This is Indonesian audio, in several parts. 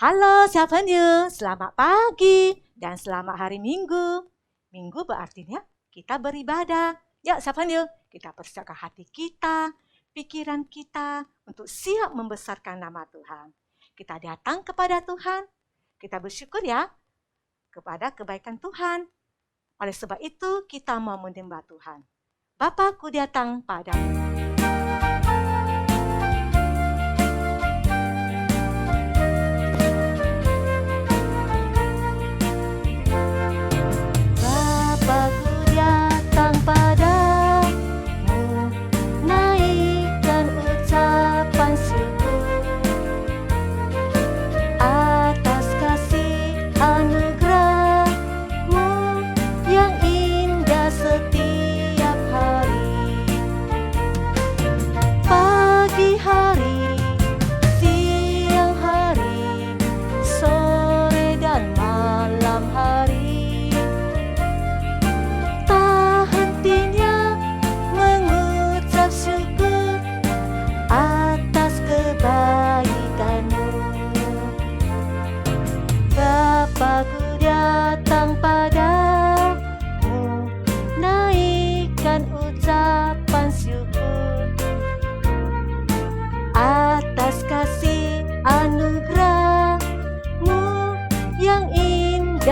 Halo siapanya, selamat pagi dan selamat hari Minggu. Minggu berartinya kita beribadah. Ya siapanya, kita persiapkan hati kita, pikiran kita untuk siap membesarkan nama Tuhan. Kita datang kepada Tuhan, kita bersyukur ya kepada kebaikan Tuhan. Oleh sebab itu kita mau menyembah Tuhan. Bapa-Ku datang padamu.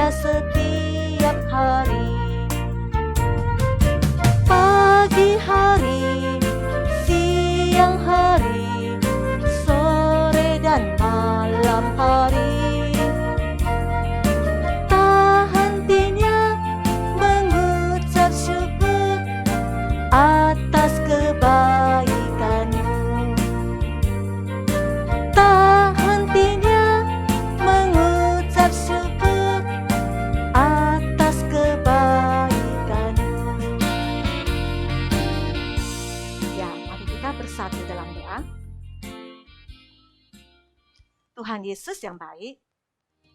Setiap hari, pagi hari, siang hari, sore dan malam hari, tak hentinya mengucap syukur atas kebaikan-Mu. Tak hentinya mengucap syukur atas kebaikan-Mu. Ya, mari kita bersatu dalam doa. Tuhan Yesus yang baik,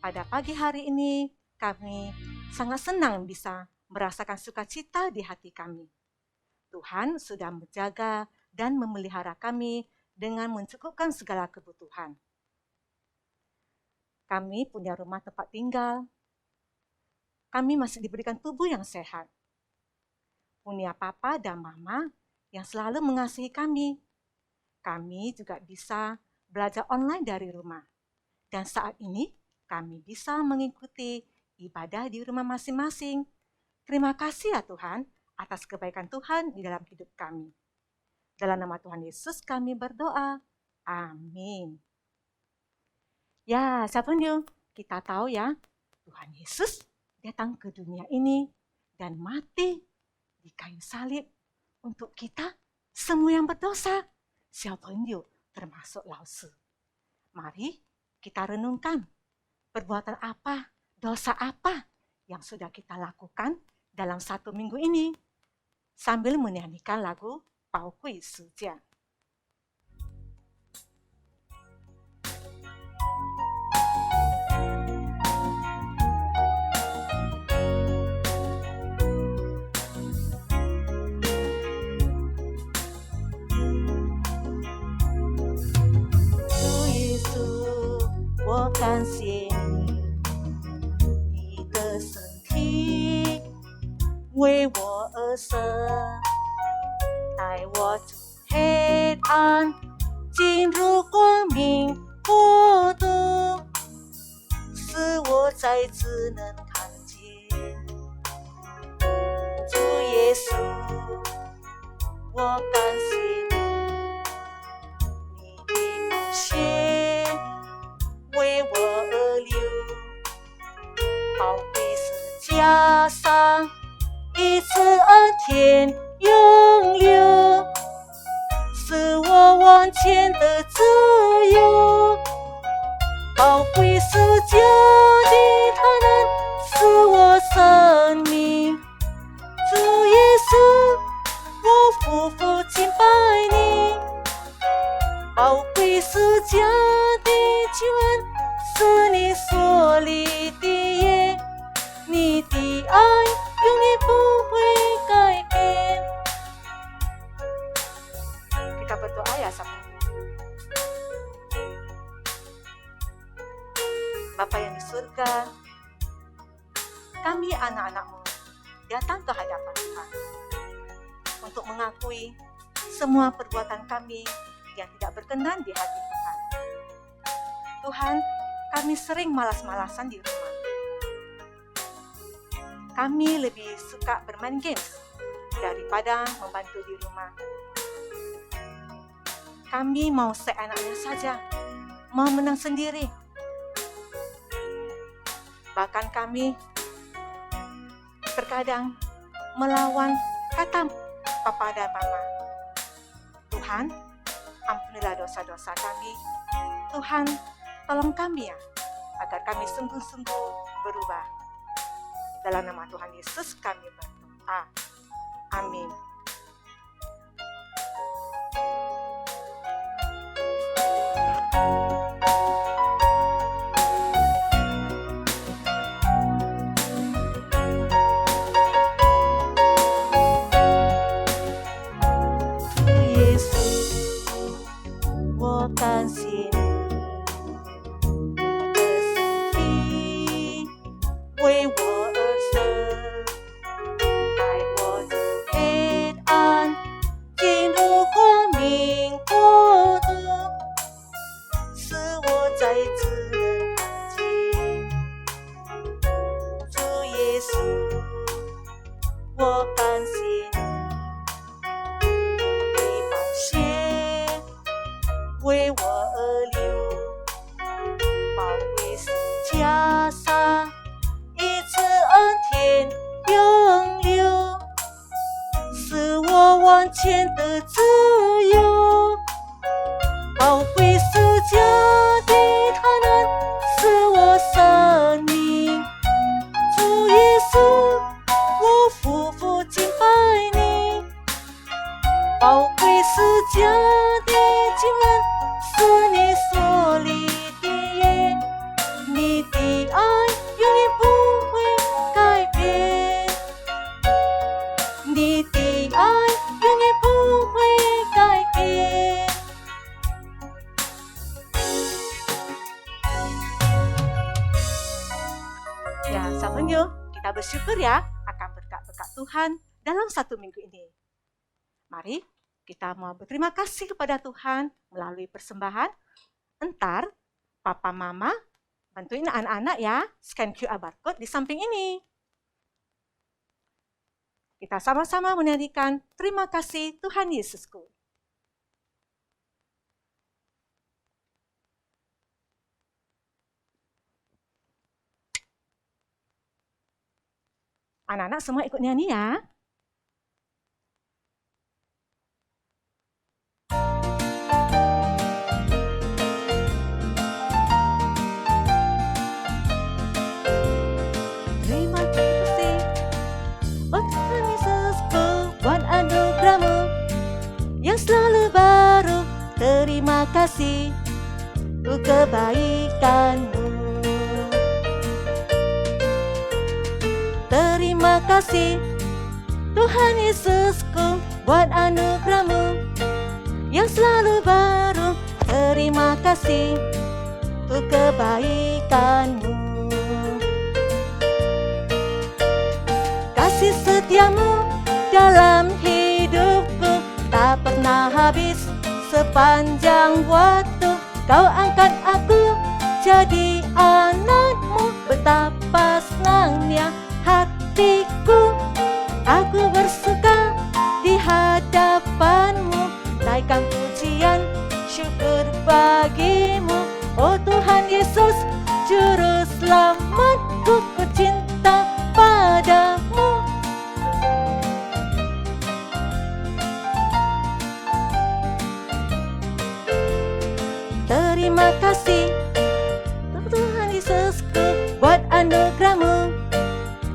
pada pagi hari ini kami sangat senang bisa merasakan sukacita di hati kami. Tuhan sudah menjaga dan memelihara kami dengan mencukupkan segala kebutuhan. Kami punya rumah tempat tinggal. Kami masih diberikan tubuh yang sehat. Punya papa dan mama yang selalu mengasihi kami. Kami juga bisa belajar online dari rumah. Dan saat ini kami bisa mengikuti ibadah di rumah masing-masing. Terima kasih ya Tuhan atas kebaikan Tuhan di dalam hidup kami. Dalam nama Tuhan Yesus kami berdoa. Amin. Ya, siapa nih? Kita tahu ya, Tuhan Yesus datang ke dunia ini dan mati di kayu salib untuk kita semua yang berdosa. Siapa nih? Termasuk Lause. Mari kita renungkan perbuatan apa, dosa apa yang sudah kita lakukan dalam 1 minggu ini sambil menyanyikan lagu Pao Kui Sujia. Tuhan Yesus, 我感谢你的身体为我而生，带我从黑暗进入光明国度，使我再次能看见主耶稣，我感谢你的奉献为我而流，宝贵是加上一次恩典永留，使我往前的自由。宝贵是家的他能使我生命，主耶稣，我夫妇敬拜你。宝贵是家的救恩，是你所立的约，你的爱永远不会改变。Kita berdoa ya sama kami anak-anak-Mu datang ke hadapan Tuhan untuk mengakui semua perbuatan kami yang tidak berkenan di hati Tuhan. Tuhan, kami sering malas-malasan di rumah. Kami lebih suka bermain games daripada membantu di rumah. Kami mau seenaknya saja, mau menang sendiri. Bahkan kami terkadang melawan kata papa dan mama. Tuhan, ampunilah dosa-dosa kami. Tuhan, tolong kami ya, agar kami sungguh-sungguh berubah. Dalam nama Tuhan Yesus kami berdoa. Amin. Kita bersyukur ya akan berkat-berkat Tuhan dalam 1 minggu ini. Mari kita mau berterima kasih kepada Tuhan melalui persembahan. Entar Papa Mama bantuin anak-anak ya, scan QR barcode di samping ini. Kita sama-sama menyanyikan terima kasih Tuhan Yesusku. Anak-anak semua ikut nyanyi ya. Terima kasih, oh Tuhan Yesusku, buat anugerah-Mu yang selalu baru. Terima kasih untuk kebaikan-Mu. Terima kasih Tuhan Yesusku buat anugerah-Mu yang selalu baru. Terima kasih untuk kebaikan-Mu. Kasih setia-Mu dalam hidupku tak pernah habis sepanjang waktu. Kau angkat aku jadi anak-Mu, betapa senangnya hatiku. Aku bersuka di hadapan-Mu, naikkan pujian syukur bagi-Mu. Oh Tuhan Yesus, Juru Selamatku, ku cinta padamu. Terima kasih Tuhan Yesusku buat anugerah-Mu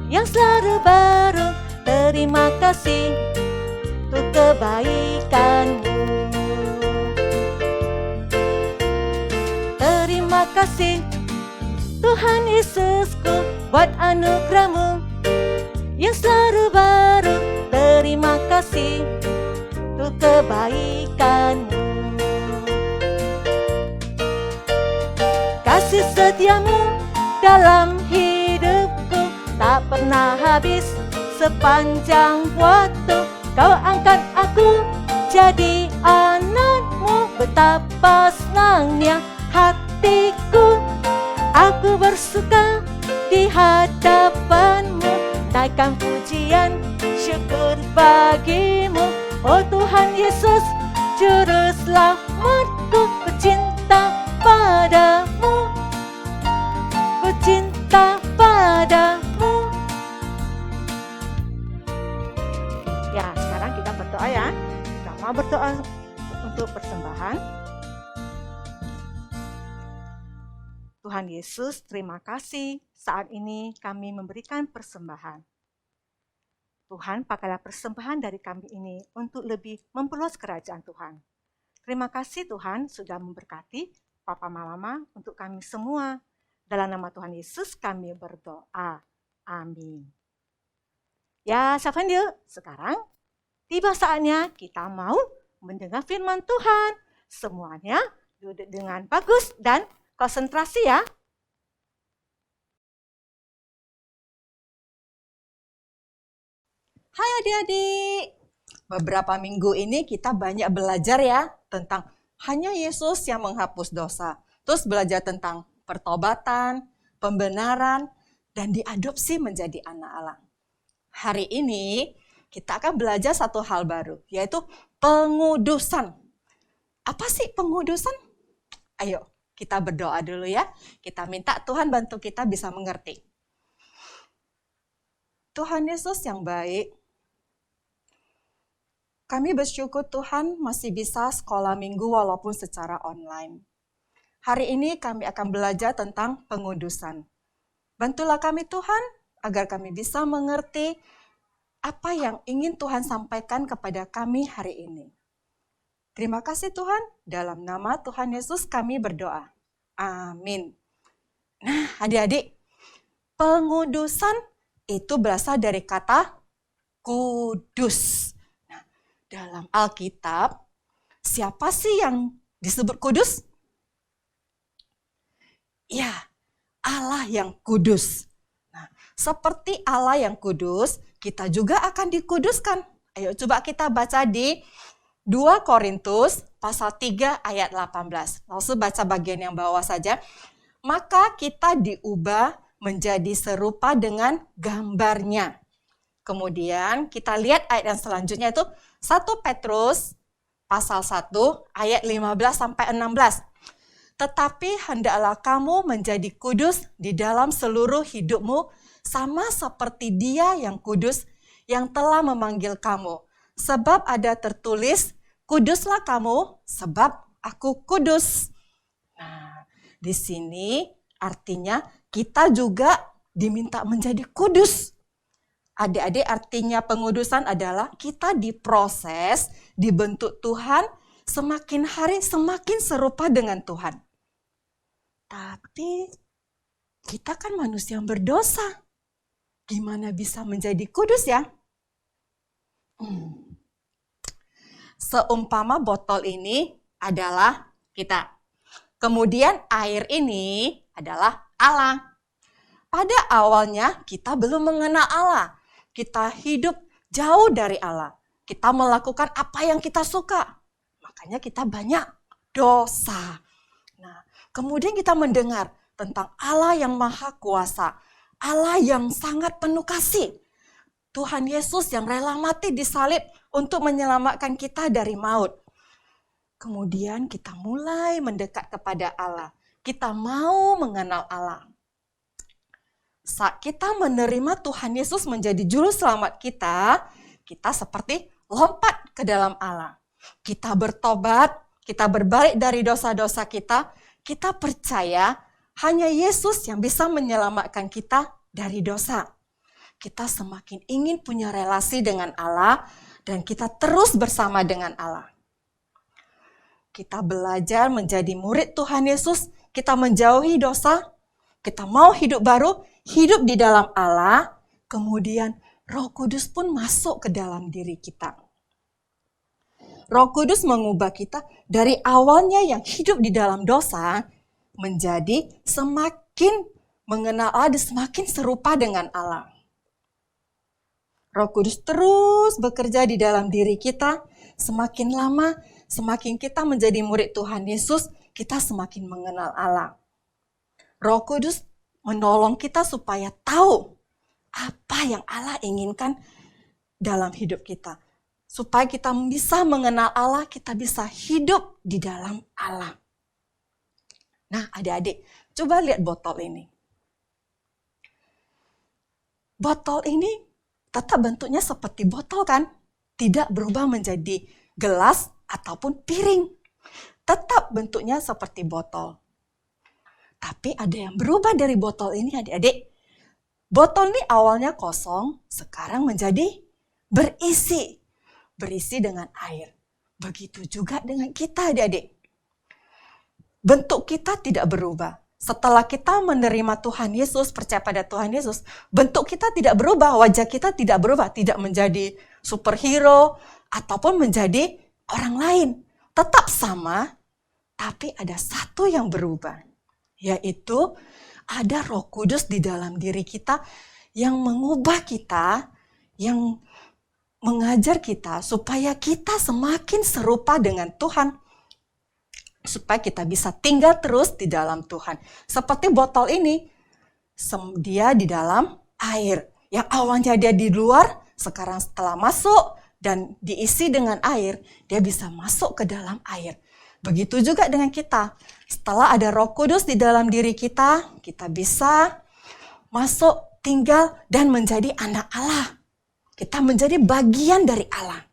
yang selalu baru. Terima kasih untuk kebaikan-Mu. Terima kasih Tuhan Yesusku buat anugerah-Mu yang selalu baru. Terima kasih untuk kebaikan-Mu. Kasih setia-Mu dalam hidupku tak pernah habis. Sepanjang waktu kau angkat aku jadi anakmu. Betapa senangnya hatiku, aku bersuka di hadapanmu. Naikkan pujian syukur bagimu, oh Tuhan Yesus Juru Selamatku. Ku cinta padamu, ku cinta padamu. Ya, sekarang kita berdoa ya. Kita mau berdoa untuk persembahan. Tuhan Yesus, terima kasih saat ini kami memberikan persembahan. Tuhan, pakailah persembahan dari kami ini untuk lebih memperluas kerajaan Tuhan. Terima kasih Tuhan sudah memberkati Papa Mama untuk kami semua. Dalam nama Tuhan Yesus kami berdoa. Amin. Ya, Savandil, sekarang tiba saatnya kita mau mendengar firman Tuhan. Semuanya duduk dengan bagus dan konsentrasi ya. Hai adik-adik, beberapa minggu ini kita banyak belajar ya tentang hanya Yesus yang menghapus dosa. Terus belajar tentang pertobatan, pembenaran, dan diadopsi menjadi anak Allah. Hari ini kita akan belajar satu hal baru, yaitu pengudusan. Apa sih pengudusan? Ayo kita berdoa dulu ya, kita minta Tuhan bantu kita bisa mengerti. Tuhan Yesus yang baik, kami bersyukur Tuhan masih bisa sekolah minggu walaupun secara online. Hari ini kami akan belajar tentang pengudusan. Bantulah kami Tuhan agar kami bisa mengerti apa yang ingin Tuhan sampaikan kepada kami hari ini. Terima kasih Tuhan, dalam nama Tuhan Yesus kami berdoa. Amin. Nah adik-adik, pengudusan itu berasal dari kata kudus. Dalam Alkitab, siapa sih yang disebut kudus? Ya, Allah yang kudus. Nah, seperti Allah yang kudus, kita juga akan dikuduskan. Ayo coba kita baca di 2 Korintus pasal 3 ayat 18. Langsung baca bagian yang bawah saja. Maka kita diubah menjadi serupa dengan gambarnya. Kemudian kita lihat ayat yang selanjutnya itu 1 Petrus pasal 1 ayat 15-16. Tetapi hendaklah kamu menjadi kudus di dalam seluruh hidupmu sama seperti Dia yang kudus yang telah memanggil kamu. Sebab ada tertulis, kuduslah kamu sebab aku kudus. Nah, di sini artinya kita juga diminta menjadi kudus. Adik-adik, artinya pengudusan adalah kita diproses, dibentuk Tuhan, semakin hari semakin serupa dengan Tuhan. Tapi kita kan manusia yang berdosa. Gimana bisa menjadi kudus ya? Seumpama botol ini adalah kita. Kemudian air ini adalah Allah. Pada awalnya kita belum mengenal Allah. Kita hidup jauh dari Allah. Kita melakukan apa yang kita suka. Makanya kita banyak dosa. Nah, kemudian kita mendengar tentang Allah yang maha kuasa. Allah yang sangat penuh kasih. Tuhan Yesus yang rela mati disalib untuk menyelamatkan kita dari maut. Kemudian kita mulai mendekat kepada Allah. Kita mau mengenal Allah. Saat kita menerima Tuhan Yesus menjadi juru selamat kita, kita seperti lompat ke dalam Allah. Kita bertobat, kita berbalik dari dosa-dosa kita percaya hanya Yesus yang bisa menyelamatkan kita dari dosa. Kita semakin ingin punya relasi dengan Allah dan kita terus bersama dengan Allah. Kita belajar menjadi murid Tuhan Yesus, kita menjauhi dosa, kita mau hidup baru, hidup di dalam Allah, kemudian Roh Kudus pun masuk ke dalam diri kita. Roh Kudus mengubah kita dari awalnya yang hidup di dalam dosa, menjadi semakin mengenal Allah dan semakin serupa dengan Allah. Roh Kudus terus bekerja di dalam diri kita. Semakin lama, semakin kita menjadi murid Tuhan Yesus, kita semakin mengenal Allah. Roh Kudus menolong kita supaya tahu apa yang Allah inginkan dalam hidup kita. Supaya kita bisa mengenal Allah, kita bisa hidup di dalam Allah. Nah, adik-adik, coba lihat botol ini. Botol ini tetap bentuknya seperti botol kan? Tidak berubah menjadi gelas ataupun piring. Tetap bentuknya seperti botol. Tapi ada yang berubah dari botol ini, adik-adik. Botol ini awalnya kosong, sekarang menjadi berisi. Berisi dengan air. Begitu juga dengan kita, adik-adik. Bentuk kita tidak berubah. Setelah kita menerima Tuhan Yesus, percaya pada Tuhan Yesus, bentuk kita tidak berubah, wajah kita tidak berubah, tidak menjadi superhero ataupun menjadi orang lain. Tetap sama, tapi ada satu yang berubah, yaitu ada Roh Kudus di dalam diri kita yang mengubah kita, yang mengajar kita supaya kita semakin serupa dengan Tuhan. Supaya kita bisa tinggal terus di dalam Tuhan. Seperti botol ini, dia di dalam air. Yang awalnya dia di luar, sekarang setelah masuk dan diisi dengan air, dia bisa masuk ke dalam air. Begitu juga dengan kita. Setelah ada Roh Kudus di dalam diri kita, kita bisa masuk, tinggal, dan menjadi anak Allah. Kita menjadi bagian dari Allah.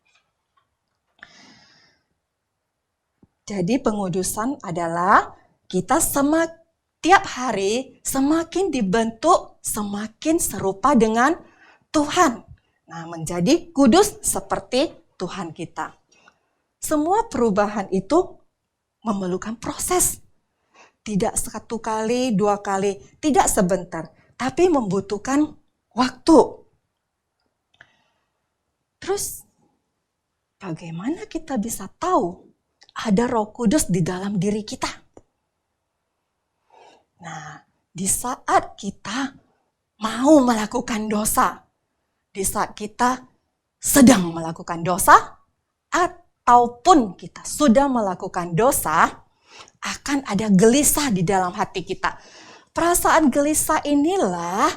Jadi pengudusan adalah kita tiap hari semakin dibentuk, semakin serupa dengan Tuhan. Nah, menjadi kudus seperti Tuhan kita. Semua perubahan itu memerlukan proses. Tidak satu kali, dua kali, tidak sebentar, tapi membutuhkan waktu. Terus, bagaimana kita bisa tahu ada Roh Kudus di dalam diri kita? Nah, di saat kita mau melakukan dosa, di saat kita sedang melakukan dosa, ataupun kita sudah melakukan dosa, akan ada gelisah di dalam hati kita. Perasaan gelisah inilah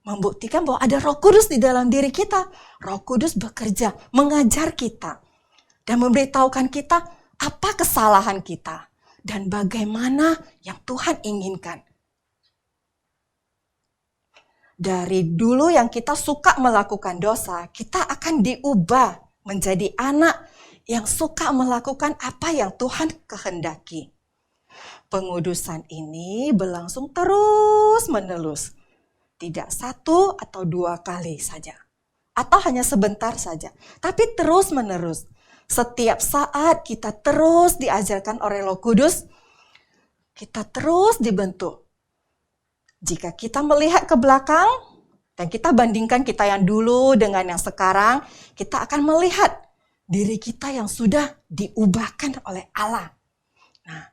membuktikan bahwa ada Roh Kudus di dalam diri kita. Roh Kudus bekerja, mengajar kita, dan memberitahukan kita apa kesalahan kita dan bagaimana yang Tuhan inginkan. Dari dulu yang kita suka melakukan dosa, kita akan diubah menjadi anak yang suka melakukan apa yang Tuhan kehendaki. Pengudusan ini berlangsung terus-menerus. Tidak satu atau dua kali saja. Atau hanya sebentar saja. Tapi terus-menerus. Setiap saat kita terus diajarkan oleh Roh Kudus, kita terus dibentuk. Jika kita melihat ke belakang, dan kita bandingkan kita yang dulu dengan yang sekarang, kita akan melihat diri kita yang sudah diubahkan oleh Allah. Nah,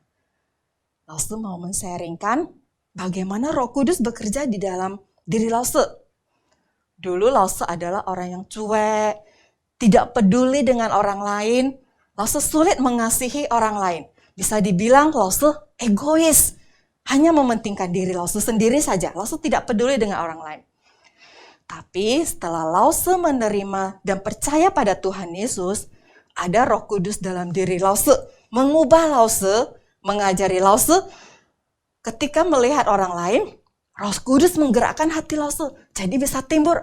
Lause mau men-sharingkan bagaimana Roh Kudus bekerja di dalam diri Lause. Dulu Lause adalah orang yang cuek, tidak peduli dengan orang lain. Lause sulit mengasihi orang lain. Bisa dibilang Lause egois, hanya mementingkan diri Lause sendiri saja. Lause tidak peduli dengan orang lain. Tapi setelah Lause menerima dan percaya pada Tuhan Yesus, ada Roh Kudus dalam diri Lause, mengubah Lause, mengajari Lause. Ketika melihat orang lain, Roh Kudus menggerakkan hati Lause. Jadi bisa timbul,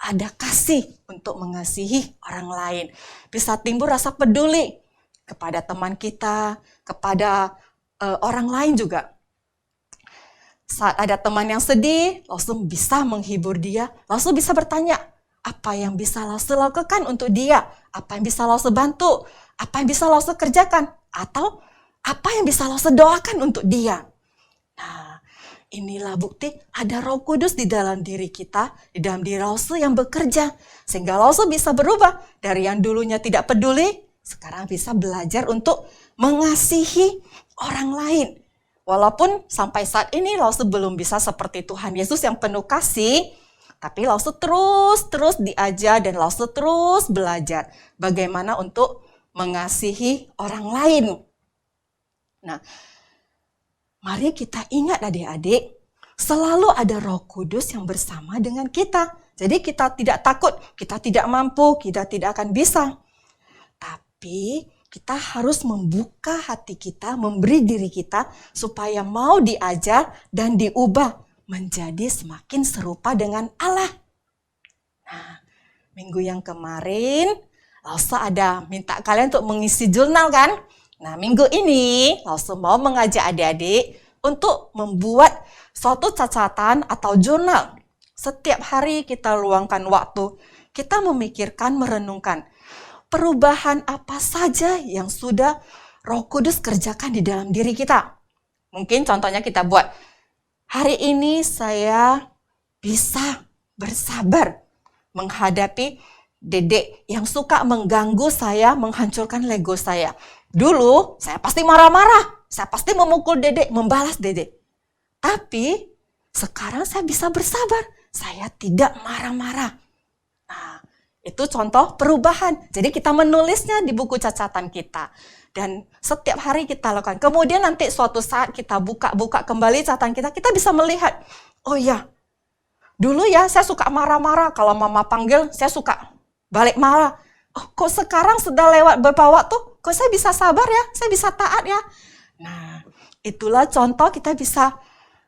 ada kasih untuk mengasihi orang lain. Bisa timbul rasa peduli kepada teman kita, kepada orang lain juga. Saat ada teman yang sedih, Lause bisa menghibur dia. Lause bisa bertanya, apa yang bisa Lause lakukan untuk dia? Apa yang bisa Lause bantu? Apa yang bisa Lause kerjakan? Atau apa yang bisa Lause doakan untuk dia? Nah, inilah bukti ada Roh Kudus di dalam diri kita, di dalam diri Lause yang bekerja. Sehingga Lause bisa berubah dari yang dulunya tidak peduli, sekarang bisa belajar untuk mengasihi orang lain. Walaupun sampai saat ini Lause belum bisa seperti Tuhan Yesus yang penuh kasih, Tapi Lause terus diajar dan Lause terus belajar bagaimana untuk mengasihi orang lain. Nah, mari kita ingat adik-adik, selalu ada Roh Kudus yang bersama dengan kita. Jadi kita tidak takut, kita tidak mampu, kita tidak akan bisa. Tapi kita harus membuka hati kita, memberi diri kita supaya mau diajar dan diubah menjadi semakin serupa dengan Allah. Nah, minggu yang kemarin Lause ada minta kalian untuk mengisi jurnal kan? Nah, minggu ini Lause mau mengajak adik-adik untuk membuat suatu catatan atau jurnal. Setiap hari kita luangkan waktu, kita memikirkan, merenungkan perubahan apa saja yang sudah Roh Kudus kerjakan di dalam diri kita. Mungkin contohnya kita buat, hari ini saya bisa bersabar menghadapi Dedek yang suka mengganggu saya, menghancurkan Lego saya. Dulu saya pasti marah-marah, saya pasti memukul Dedek, membalas Dedek. Tapi sekarang saya bisa bersabar, saya tidak marah-marah. Nah, itu contoh perubahan. Jadi kita menulisnya di buku catatan kita. Dan setiap hari kita lakukan. Kemudian nanti suatu saat kita buka kembali catatan kita, kita bisa melihat, oh ya, dulu ya saya suka marah-marah, kalau mama panggil saya suka balik marah. Oh, kok sekarang sudah lewat beberapa waktu, kok saya bisa sabar ya, saya bisa taat ya. Nah, itulah contoh kita bisa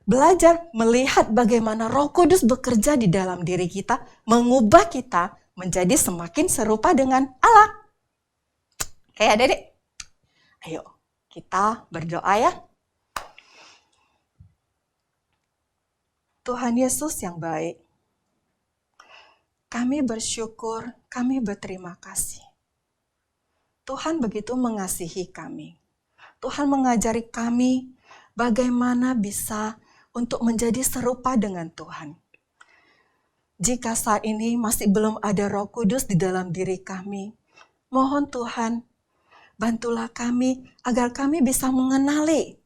belajar melihat bagaimana Roh Kudus bekerja di dalam diri kita, mengubah kita menjadi semakin serupa dengan Allah. Oke adik-adik, ayo kita berdoa ya. Tuhan Yesus yang baik, kami bersyukur, kami berterima kasih. Tuhan begitu mengasihi kami. Tuhan mengajari kami bagaimana bisa untuk menjadi serupa dengan Tuhan. Jika saat ini masih belum ada Roh Kudus di dalam diri kami, mohon Tuhan, bantulah kami agar kami bisa mengenali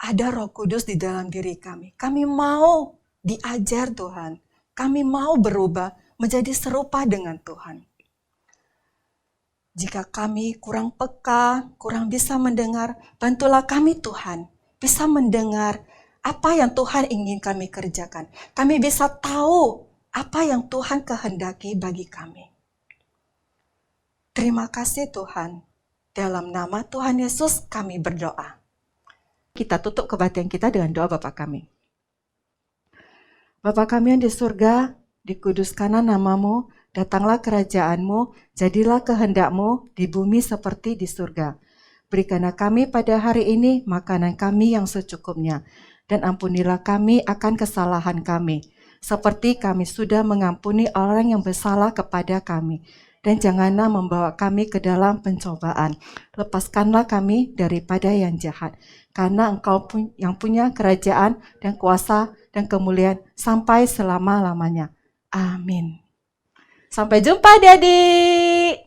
ada Roh Kudus di dalam diri kami. Kami mau diajar Tuhan. Kami mau berubah menjadi serupa dengan Tuhan. Jika kami kurang peka, kurang bisa mendengar, bantulah kami Tuhan, bisa mendengar apa yang Tuhan ingin kami kerjakan. Kami bisa tahu apa yang Tuhan kehendaki bagi kami. Terima kasih Tuhan. Dalam nama Tuhan Yesus kami berdoa. Kita tutup kebaktian kita dengan doa Bapa kami. Bapa kami yang di surga, dikuduskanlah namamu, datanglah kerajaanmu, jadilah kehendakmu di bumi seperti di surga. Berikanlah kami pada hari ini makanan kami yang secukupnya, dan ampunilah kami akan kesalahan kami, seperti kami sudah mengampuni orang yang bersalah kepada kami. Dan janganlah membawa kami ke dalam pencobaan. Lepaskanlah kami daripada yang jahat. Karena Engkau yang punya kerajaan dan kuasa dan kemuliaan sampai selama-lamanya. Amin. Sampai jumpa adik-adik.